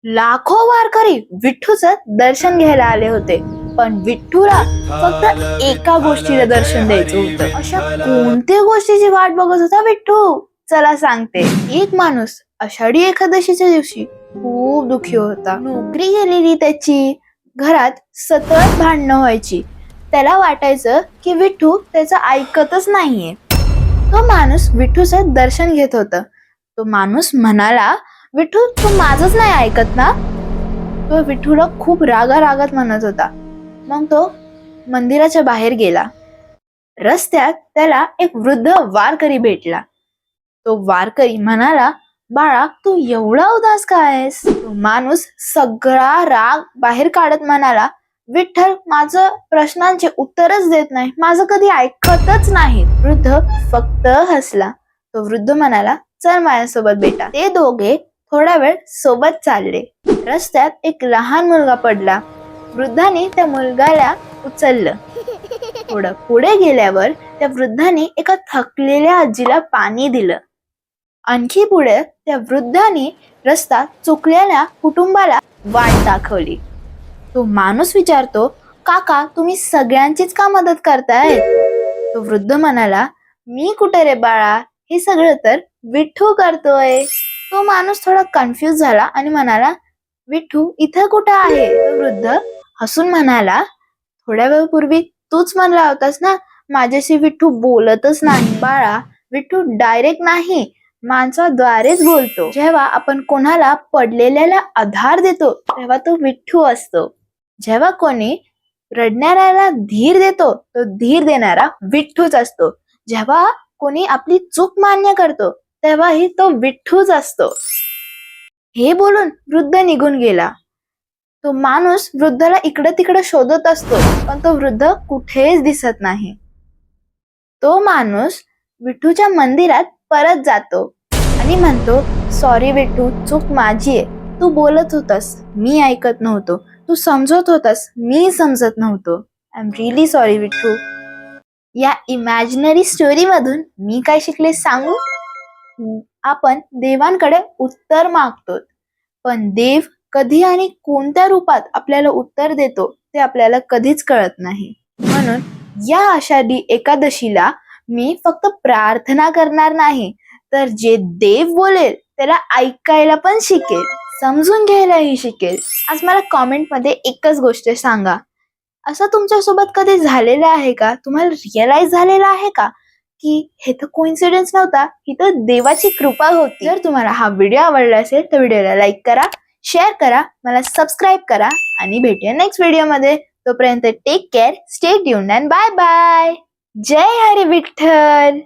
लाखो वारकरी विठ्ठूचं दर्शन घ्यायला आले होते, पण विठ्ठूला फक्त एका गोष्टीला दर्शन द्यायचं होतं. अशा कोणत्या गोष्टीची वाट बघत होता विठ्ठू? चला सांगते. एक माणूस आषाढी एकादशीच्या दिवशी खूप दुःखी होता. नोकरी गेलेली त्याची, घरात सतत भांडणं व्हायची. त्याला वाटायचं की विठ्ठू त्याचं ऐकतच नाहीये. तो माणूस विठ्ठूचं दर्शन घेत होता. तो माणूस म्हणाला, विठ्ठू तू माझंच नाही ऐकत ना? तो विठ्ठूला खूप रागात म्हणत होता. मग तो मंदिराच्या बाहेर गेला. रस्त्यात त्याला एक वृद्ध वारकरी भेटला. तो वारकरी म्हणाला, बाळा तू एवढा उदास का आहेस? तो माणूस सगळा राग बाहेर काढत म्हणाला, विठ्ठल माझं प्रश्नांचे उत्तरच देत नाही, माझं कधी ऐकतच नाही. वृद्ध फक्त हसला. तो वृद्ध म्हणाला, चल माझ्यासोबत बेटा. ते दोघे थोडा वेळ सोबत चालले. रस्त्यात एक लहान मुलगा पडला. वृद्धाने त्या मुलगाला उचललं. थोडं पुढे गेल्यावर त्या वृद्धाने एका थकलेल्या आजीला पाणी दिलं. आणखी पुढे त्या वृद्धाने रस्ता चुकलेल्या कुटुंबाला वाट दाखवली. तो माणूस विचारतो, काका तुम्ही सगळ्यांचीच का मदत करताय? तो वृद्ध म्हणाला, मी कुठे रे बाळा, हे सगळं तर विठ्ठू करतोय. तो माणूस थोडा कन्फ्यूज झाला आणि म्हणाला, विठ्ठू इथं कुठं आहे? तो वृद्ध हसून म्हणाला, थोड्या वेळपूर्वी तूच म्हणला होतास ना माझ्याशी विठ्ठू बोलतच नाही. बाळा विठ्ठू डायरेक्ट नाही, माणसाद्वारेच बोलतो. जेव्हा आपण कोणाला पडलेल्याला आधार देतो तेव्हा तो विठ्ठू असतो. जेव्हा कोणी रडणाऱ्याला धीर देतो तो धीर देणारा विठ्ठूच असतो. जेव्हा कोणी आपली चूक मान्य करतो तेव्हाही तो विठ्ठूच असतो. हे बोलून वृद्ध निघून गेला. तो माणूस वृद्धाला इकडे तिकडे शोधत असतो, पण तो वृद्ध कुठेच दिसत नाही. तो माणूस विठ्ठूच्या मंदिरात परत जातो आणि म्हणतो, सॉरी विठ्ठू, चूक माझी आहे. तू बोलत होतास, मी ऐकत नव्हतो. तू समजत होतास, मी समजत नव्हतो. I am really sorry Vitthu. या इमॅजिनरी स्टोरी मधून मी काय शिकले सांगू? आपण देवांकडे उत्तर मागतो, पण देव कधी आणि कोणत्या रूपात आपल्याला उत्तर देतो ते आपल्याला कधीच कळत नाही. म्हणून या आषाढी एकादशीला मी फक्त प्रार्थना करणार नाही, तर जे देव बोलेल त्याला ऐकायला पण शिकेल, समजून घ्यायलाही शिकेल. आज मला कॉमेंट मध्ये एकच गोष्ट सांगा, असं तुमच्यासोबत कधी झालेलं आहे का? तुम्हाला रिअलाइज झालेलं आहे का की हे तर कोइन्सिडन्स नव्हता, ही तर देवाची कृपा होती? जर तुम्हाला हा व्हिडिओ आवडला असेल तर व्हिडिओला लाईक करा, शेअर करा, मला सबस्क्राईब करा आणि भेटूया नेक्स्ट व्हिडिओमध्ये. तोपर्यंत take care, stay tuned and bye bye. जय हरी विठ्ठल.